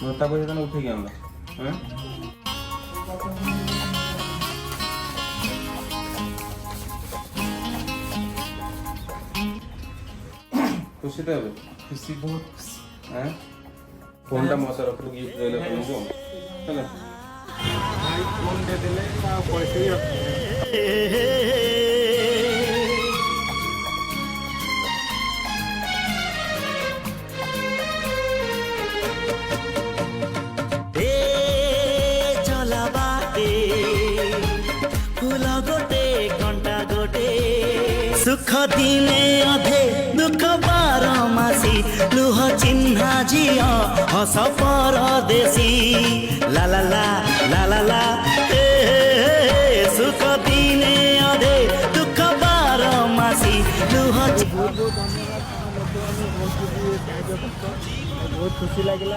ভর্তা পয়সা তাহলে উঠে গিয়ে আমরা হ্যাঁ খুশি তো হবে खुशी बहुत खुशी হ্যাঁ ফোনটা মশা রক্ষে গিফট রইলো তোমাকে চলো भाई फोन दे दिले ना पैसे ही रखते चला बाटे फूल गोटे कंटा गोटे सुख दिने अधे दुख बार मासी लुह चिन्हा झिया हस परदेशी ला ला ला ला ला ला सुख दिने अधे दुख बार मासी लुह बहुत बहुत धन्यवाद बहुत खुशी लगे।